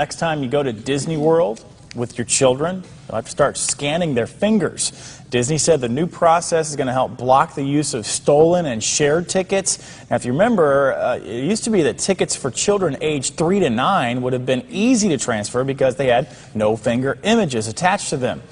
next time you go to Disney World with your children, you'll have to start scanning their fingers. Disney said the new process is going to help block the use of stolen and shared tickets. Now, if you remember, it used to be that tickets for children aged 3 to 9 would have been easy to transfer because they had no finger images attached to them.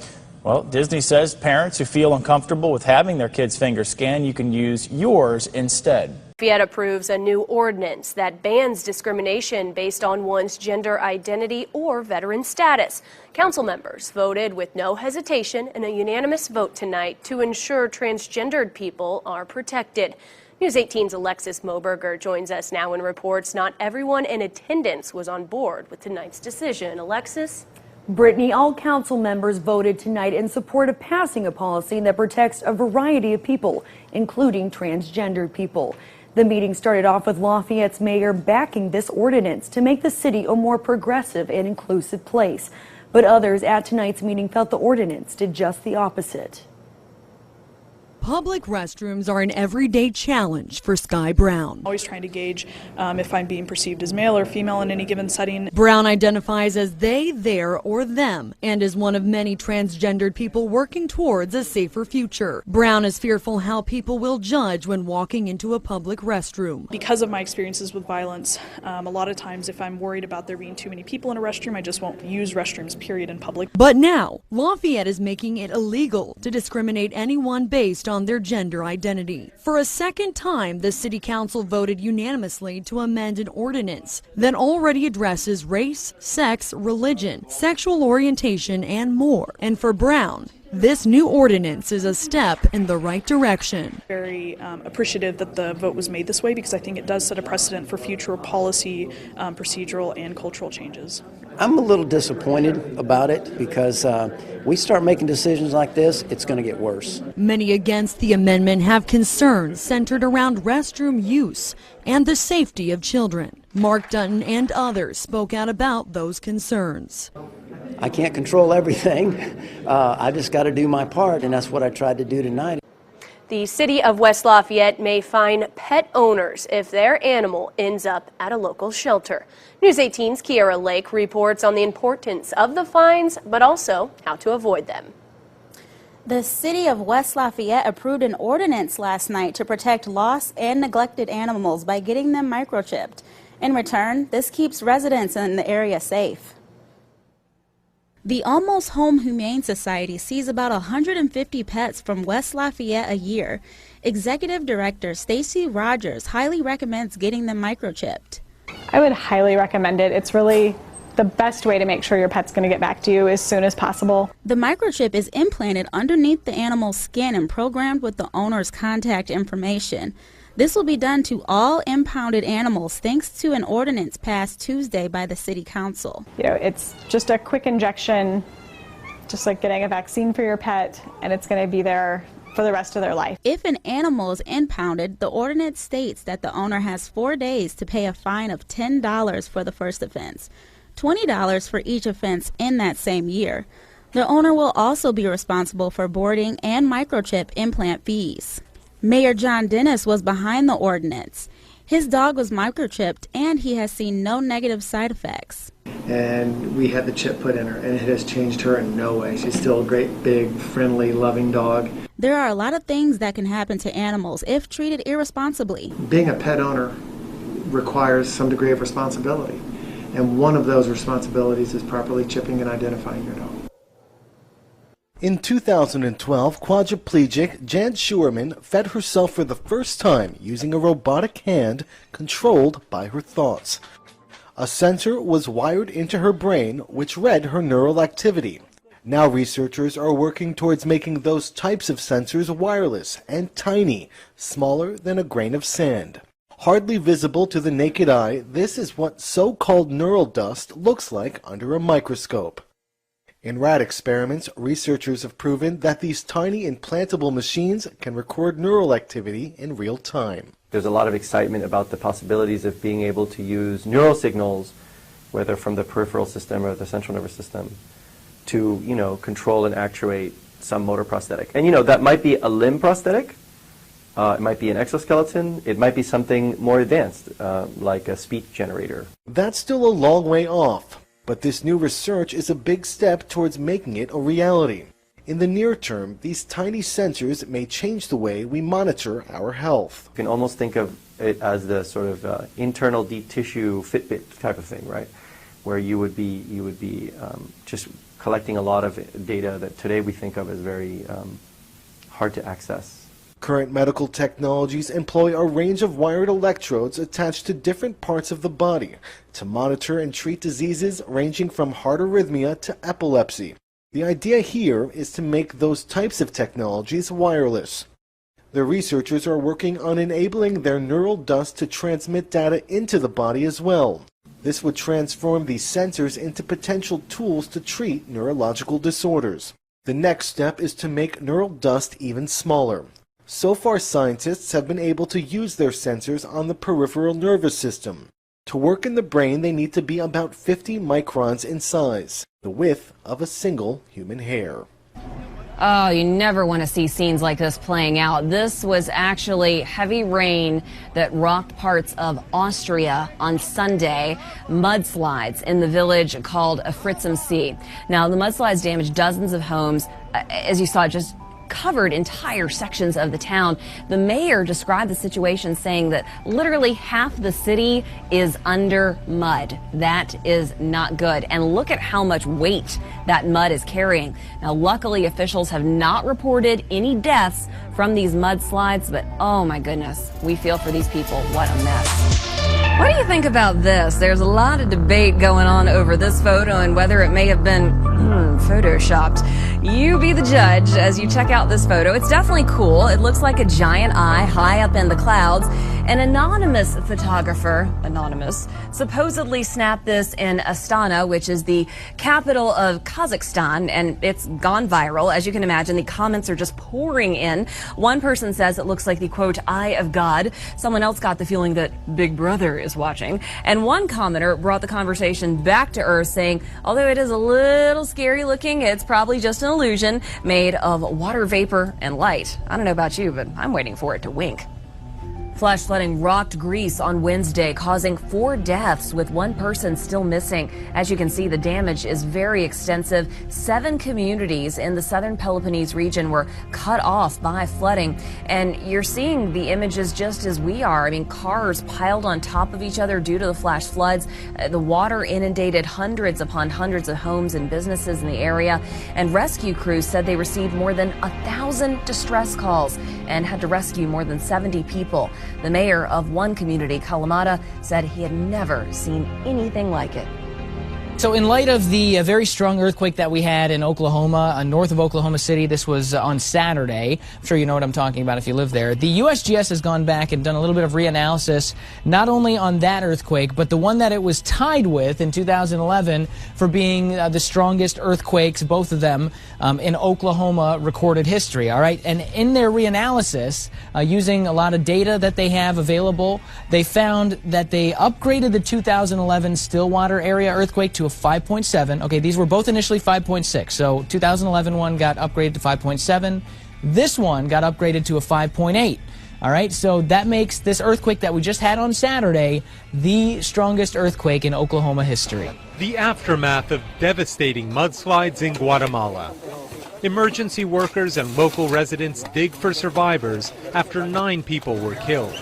Well, Disney says parents who feel uncomfortable with having their kids' fingers scanned, you can use yours instead. Lafayette approves a new ordinance that bans discrimination based on one's gender identity or veteran status. Council members voted with no hesitation in a unanimous vote tonight to ensure transgendered people are protected. News 18's Alexis Moberger joins us now and reports not everyone in attendance was on board with tonight's decision. Alexis? Brittany, all council members voted tonight in support of passing a policy that protects a variety of people, including transgendered people. The meeting started off with Lafayette's mayor backing this ordinance to make the city a more progressive and inclusive place. But others at tonight's meeting felt the ordinance did just the opposite. Public restrooms are an everyday challenge for Sky Brown. Always trying to gauge if I'm being perceived as male or female in any given setting. Brown identifies as they, their, or them, and is one of many transgendered people working towards a safer future. Brown is fearful how people will judge when walking into a public restroom. Because of my experiences with violence, a lot of times if I'm worried about there being too many people in a restroom, I just won't use restrooms, period, in public. But now, Lafayette is making it illegal to discriminate anyone based on their gender identity. For a second time, the City Council voted unanimously to amend an ordinance that already addresses race, sex, religion, sexual orientation, and more. And for Brown, this new ordinance is a step in the right direction. Very appreciative that the vote was made this way because I think it does set a precedent for future policy, procedural, and cultural changes. I'm a little disappointed about it because we start making decisions like this, it's going to get worse. Many against the amendment have concerns centered around restroom use and the safety of children. Mark Dutton and others spoke out about those concerns. I can't control everything. I just got to do my part, and that's what I tried to do tonight. The city of West Lafayette may fine pet owners if their animal ends up at a local shelter. News 18's Kiara Lake reports on the importance of the fines, but also how to avoid them. The city of West Lafayette approved an ordinance last night to protect lost and neglected animals by getting them microchipped. In return, this keeps residents in the area safe. The Almost Home Humane Society sees about 150 pets from West Lafayette a year. Executive Director Stacy Rogers highly recommends getting them microchipped. I would highly recommend it. It's really the best way to make sure your pet's going to get back to you as soon as possible. The microchip is implanted underneath the animal's skin and programmed with the owner's contact information. This will be done to all impounded animals thanks to an ordinance passed Tuesday by the City Council. You know, it's just a quick injection, just like getting a vaccine for your pet, and it's going to be there for the rest of their life. If an animal is impounded, the ordinance states that the owner has 4 days to pay a fine of $10 for the first offense, $20 for each offense in that same year. The owner will also be responsible for boarding and microchip implant fees. Mayor John Dennis was behind the ordinance. His dog was microchipped and he has seen no negative side effects. And we had the chip put in her and it has changed her in no way. She's still a great, big, friendly, loving dog. There are a lot of things that can happen to animals if treated irresponsibly. Being a pet owner requires some degree of responsibility. And one of those responsibilities is properly chipping and identifying your dog. In 2012, quadriplegic Jan Schuerman fed herself for the first time using a robotic hand controlled by her thoughts. A sensor was wired into her brain which read her neural activity. Now researchers are working towards making those types of sensors wireless and tiny, smaller than a grain of sand. Hardly visible to the naked eye, this is what so-called neural dust looks like under a microscope. In rat experiments, researchers have proven that these tiny implantable machines can record neural activity in real time. There's a lot of excitement about the possibilities of being able to use neural signals, whether from the peripheral system or the central nervous system, to, control and actuate some motor prosthetic. And, that might be a limb prosthetic, it might be an exoskeleton, it might be something more advanced, like a speech generator. That's still a long way off. But this new research is a big step towards making it a reality. In the near term, these tiny sensors may change the way we monitor our health. You can almost think of it as the sort of internal deep tissue Fitbit type of thing, right? Where you would be just collecting a lot of data that today we think of as very hard to access. Current medical technologies employ a range of wired electrodes attached to different parts of the body to monitor and treat diseases ranging from heart arrhythmia to epilepsy. The idea here is to make those types of technologies wireless. The researchers are working on enabling their neural dust to transmit data into the body as well. This would transform these sensors into potential tools to treat neurological disorders. The next step is to make neural dust even smaller. So far, scientists have been able to use their sensors on the peripheral nervous system. To work in the brain, they need to be about 50 microns in size, the width of a single human hair. Oh, you never want to see scenes like this playing out. This was actually heavy rain that rocked parts of Austria on Sunday. Mudslides in the village called Fritz am See. Now, the mudslides damaged dozens of homes. As you saw, just covered entire sections of the town. The mayor described the situation saying that literally half the city is under mud. That is not good. And look at how much weight that mud is carrying. Now, luckily, officials have not reported any deaths from these mudslides, but oh my goodness, we feel for these people. What a mess. What do you think about this? There's a lot of debate going on over this photo and whether it may have been photoshopped. You be the judge as you check out this photo. It's definitely cool. It looks like a giant eye high up in the clouds. An anonymous photographer, supposedly snapped this in Astana, which is the capital of Kazakhstan, and it's gone viral. As you can imagine, the comments are just pouring in. One person says it looks like the, quote, eye of God. Someone else got the feeling that Big Brother is watching. And one commenter brought the conversation back to earth, saying, although it is a little scary looking, it's probably just an illusion made of water vapor and light. I don't know about you, but I'm waiting for it to wink. Flash flooding rocked Greece on Wednesday, causing 4 deaths, with 1 person still missing. As you can see, the damage is very extensive. 7 communities in the southern Peloponnese region were cut off by flooding. And you're seeing the images just as we are. I mean, cars piled on top of each other due to the flash floods. The water inundated hundreds upon hundreds of homes and businesses in the area. And rescue crews said they received more than 1,000 distress calls and had to rescue more than 70 people. The mayor of one community, Kalamata, said he had never seen anything like it. So in light of the very strong earthquake that we had in Oklahoma, north of Oklahoma City, this was on Saturday. I'm sure you know what I'm talking about if you live there. The USGS has gone back and done a little bit of reanalysis, not only on that earthquake, but the one that it was tied with in 2011 for being the strongest earthquakes, both of them, in Oklahoma recorded history. All right. And in their reanalysis, using a lot of data that they have available, they found that they upgraded the 2011 Stillwater area earthquake to a 5.7. Okay, these were both initially 5.6. So 2011 one got upgraded to 5.7. This one got upgraded to a 5.8. All right, so that makes this earthquake that we just had on Saturday the strongest earthquake in Oklahoma history. The aftermath of devastating mudslides in Guatemala. Emergency workers and local residents dig for survivors after 9 people were killed.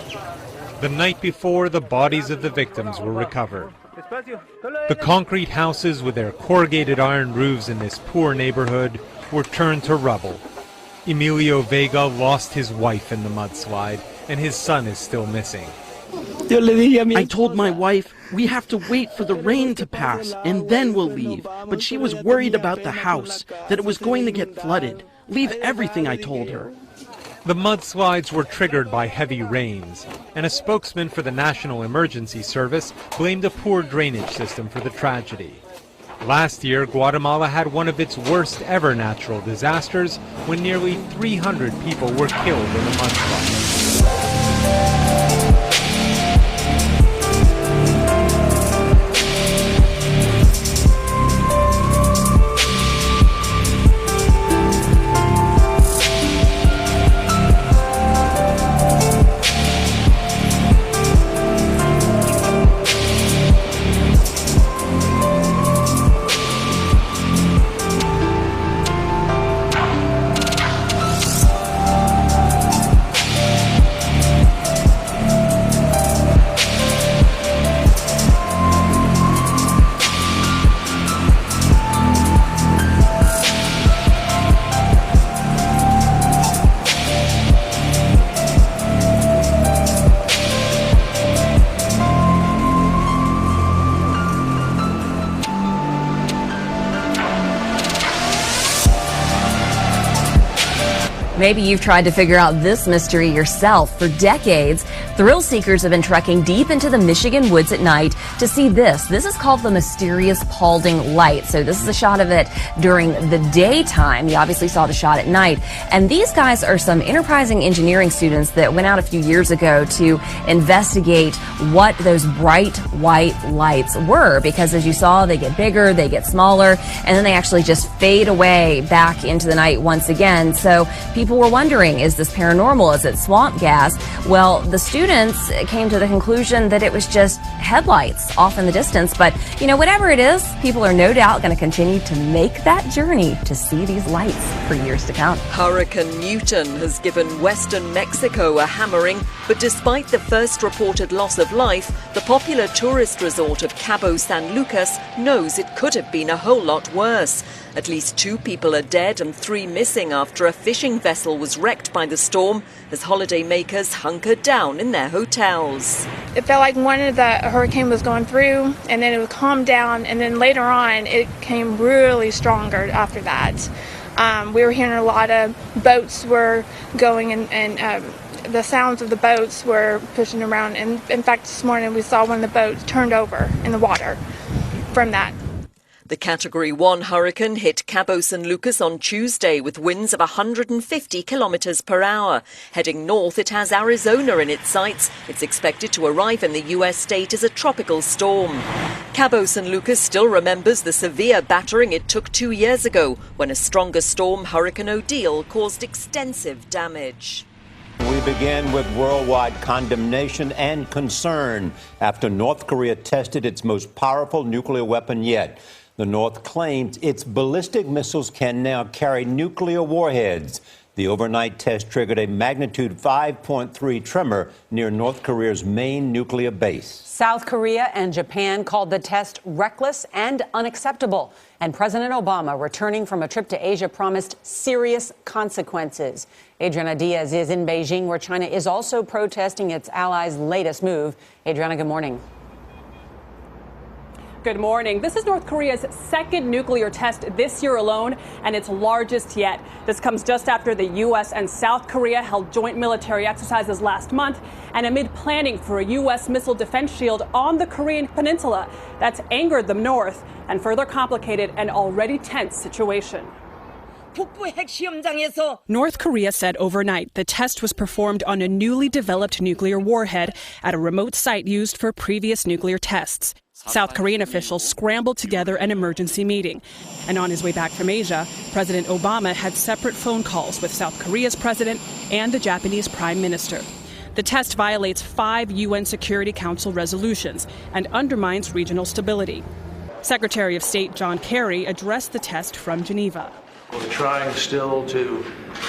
The night before, the bodies of the victims were recovered. The concrete houses with their corrugated iron roofs in this poor neighborhood were turned to rubble. Emilio Vega lost his wife in the mudslide, and his son is still missing. I told my wife, we have to wait for the rain to pass, and then we'll leave. But she was worried about the house, that it was going to get flooded. Leave everything, I told her. The mudslides were triggered by heavy rains, and a spokesman for the National Emergency Service blamed a poor drainage system for the tragedy. Last year, Guatemala had one of its worst ever natural disasters when nearly 300 people were killed in a mudslide. Maybe you've tried to figure out this mystery yourself. For decades, thrill seekers have been trekking deep into the Michigan woods at night to see this. This is called the mysterious Paulding light. So this is a shot of it during the daytime. You obviously saw the shot at night. And these guys are some enterprising engineering students that went out a few years ago to investigate what those bright white lights were. Because as you saw, they get bigger, they get smaller, and then they actually just fade away back into the night once again. So people were wondering, is this paranormal? Is it swamp gas? Well, the students came to the conclusion that it was just headlights off in the distance. But, you know, whatever it is, people are no doubt going to continue to make that journey to see these lights for years to come. Hurricane Newton has given western Mexico a hammering, but despite the first reported loss of life, the popular tourist resort of Cabo San Lucas knows it could have been a whole lot worse. At least 2 people are dead and 3 missing after a fishing vessel was wrecked by the storm as holidaymakers hunkered down in their hotels. It felt like one of the hurricane was going through and then it would calm down, and then later on it came really stronger after that. We were hearing a lot of boats were going and the sounds of the boats were pushing around. And in fact, this morning we saw one of the boats turned over in the water from that. The Category 1 hurricane hit Cabo San Lucas on Tuesday with winds of 150 kilometers per hour. Heading north, it has Arizona in its sights. It's expected to arrive in the U.S. state as a tropical storm. Cabo San Lucas still remembers the severe battering it took 2 years ago when a stronger storm, Hurricane Odile, caused extensive damage. We begin with worldwide condemnation and concern after North Korea tested its most powerful nuclear weapon yet. The North claims its ballistic missiles can now carry nuclear warheads. The overnight test triggered a magnitude 5.3 tremor near North Korea's main nuclear base. South Korea and Japan called the test reckless and unacceptable. And President Obama, returning from a trip to Asia, promised serious consequences. Adriana Diaz is in Beijing, where China is also protesting its allies' latest move. Adriana, good morning. Good morning. This is North Korea's second nuclear test this year alone, and its largest yet. This comes just after the U.S. and South Korea held joint military exercises last month, and amid planning for a U.S. missile defense shield on the Korean peninsula. That's angered the North and further complicated an already tense situation. North Korea said overnight the test was performed on a newly developed nuclear warhead at a remote site used for previous nuclear tests. South Korean officials scrambled together an emergency meeting. And on his way back from Asia, President Obama had separate phone calls with South Korea's president and the Japanese prime minister. The test violates 5 UN Security Council resolutions and undermines regional stability. Secretary of State John Kerry addressed the test from Geneva. We're trying still to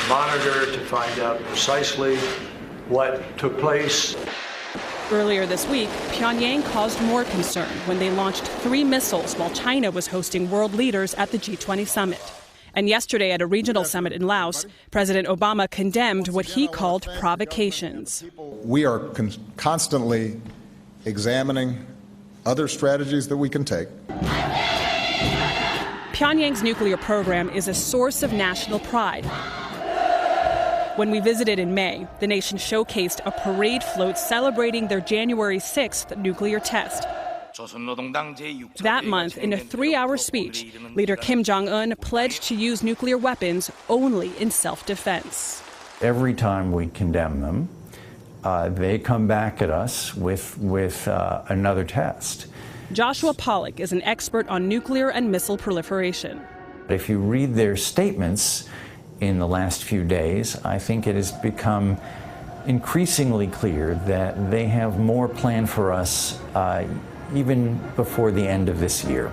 monitor to find out precisely what took place. Earlier this week, Pyongyang caused more concern when they launched 3 missiles while China was hosting world leaders at the G20 summit. And yesterday at a regional summit in Laos, President Obama condemned what he called provocations. We are constantly examining other strategies that we can take. Pyongyang's nuclear program is a source of national pride. When we visited in May, the nation showcased a parade float celebrating their January 6th nuclear test. That month, in a 3-hour speech, leader Kim Jong-un pledged to use nuclear weapons only in self-defense. Every time we condemn them, they come back at us with another test. Joshua Pollack is an expert on nuclear and missile proliferation. If you read their statements in the last few days, I think it has become increasingly clear that they have more planned for us even before the end of this year.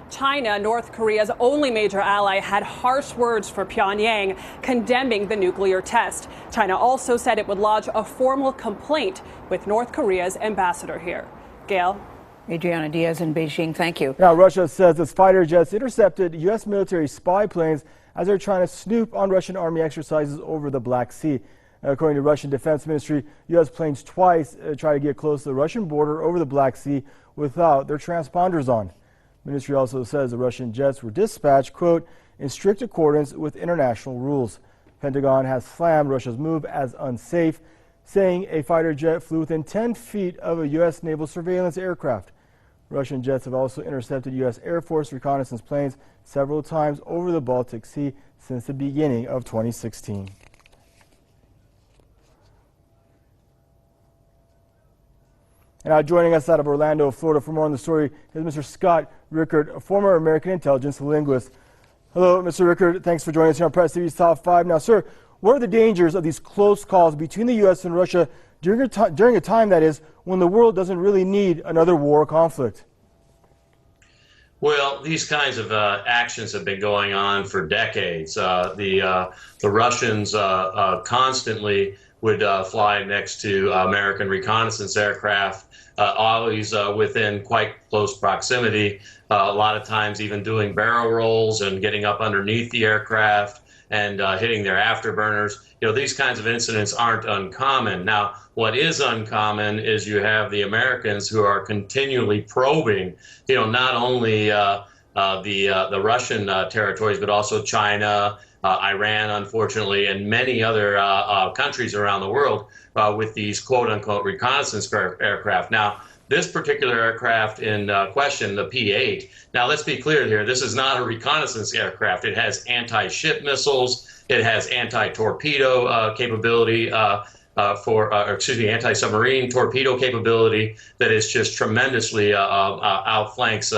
China, North Korea's only major ally, had harsh words for Pyongyang, condemning the nuclear test. China also said it would lodge a formal complaint with North Korea's ambassador here. Gail? Adriana Diaz in Beijing, thank you. Now, Russia says its fighter jets intercepted U.S. military spy planes as they're trying to snoop on Russian army exercises over the Black Sea. According to Russian Defense Ministry, U.S. planes twice tried to get close to the Russian border over the Black Sea without their transponders on. Ministry also says the Russian jets were dispatched, quote, in strict accordance with international rules. Pentagon has slammed Russia's move as unsafe, saying a fighter jet flew within 10 feet of a U.S. naval surveillance aircraft. Russian jets have also intercepted U.S. Air Force reconnaissance planes several times over the Baltic Sea since the beginning of 2016. And now joining us out of Orlando, Florida for more on the story is Mr. Scott Rickard, a former American intelligence linguist. Hello, Mr. Rickard. Thanks for joining us here on Press TV's Top 5. Now, sir, what are the dangers of these close calls between the U.S. and Russia during a time, that is, when the world doesn't really need another war or conflict? Well, these kinds of actions have been going on for decades. The Russians constantly would fly next to American reconnaissance aircraft, always within quite close proximity, a lot of times even doing barrel rolls and getting up underneath the aircraft and hitting their afterburners. You know, these kinds of incidents aren't uncommon. Now, what is uncommon is you have the Americans who are continually probing, you know, not only the Russian territories, but also China, Iran, unfortunately, and many other countries around the world with these quote-unquote reconnaissance aircraft. Now, this particular aircraft in question, the P-8, now let's be clear here, this is not a reconnaissance aircraft. It has anti-ship missiles, it has anti-torpedo capability, anti-submarine torpedo capability that is just tremendously outflanks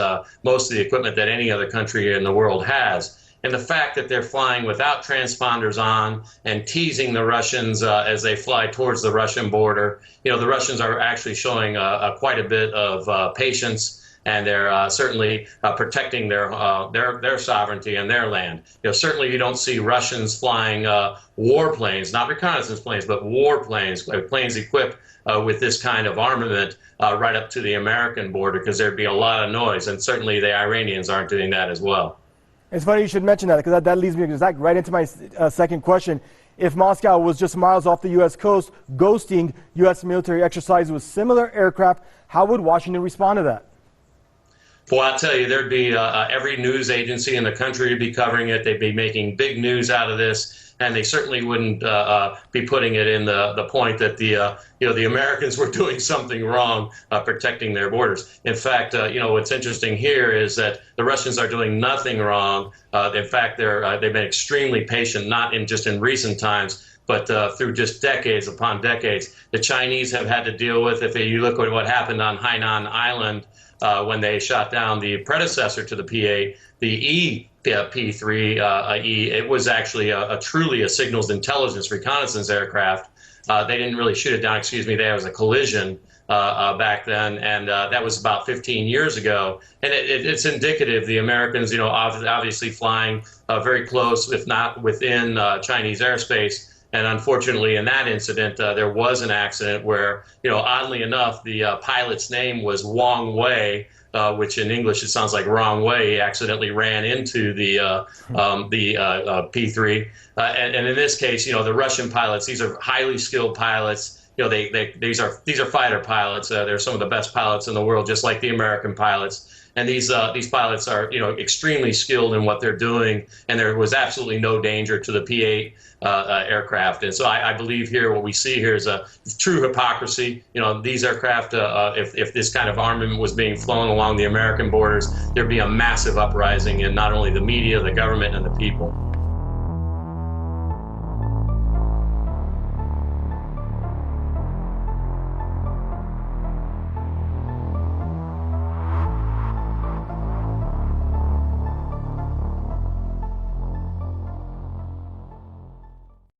most of the equipment that any other country in the world has. And the fact that they're flying without transponders on and teasing the Russians as they fly towards the Russian border, you know, the Russians are actually showing quite a bit of patience, and they're certainly protecting their sovereignty and their land. You know, certainly you don't see Russians flying warplanes, not reconnaissance planes, but warplanes, planes equipped with this kind of armament right up to the American border, because there'd be a lot of noise, and certainly the Iranians aren't doing that as well. It's funny you should mention that, because that leads me right into my second question. If Moscow was just miles off the U.S. coast, ghosting U.S. military exercises with similar aircraft, how would Washington respond to that? Well, I'll tell you, there'd be every news agency in the country would be covering it. They'd be making big news out of this, and they certainly wouldn't be putting it in the point that the Americans were doing something wrong protecting their borders. In fact, what's interesting here is that the Russians are doing nothing wrong. In fact, they've been extremely patient, not just in recent times, but through just decades upon decades. The Chinese have had to deal with, if you look at what happened on Hainan Island, when they shot down the predecessor to the P-8, the P-3E, it was actually truly a signals intelligence reconnaissance aircraft. They didn't really shoot it down, there was a collision back then, and that was about 15 years ago. And it's indicative, the Americans, obviously flying very close, if not within Chinese airspace. And unfortunately, in that incident, there was an accident where, oddly enough, the pilot's name was Wong Wei, which in English it sounds like wrong way. He accidentally ran into the P-3. And in this case, the Russian pilots, these are highly skilled pilots. These are fighter pilots. They're some of the best pilots in the world, just like the American pilots. And these pilots are, extremely skilled in what they're doing, and there was absolutely no danger to the P-8 aircraft. And so I believe here what we see here is a true hypocrisy. These aircraft, if this kind of armament was being flown along the American borders, there'd be a massive uprising in not only the media, the government, and the people.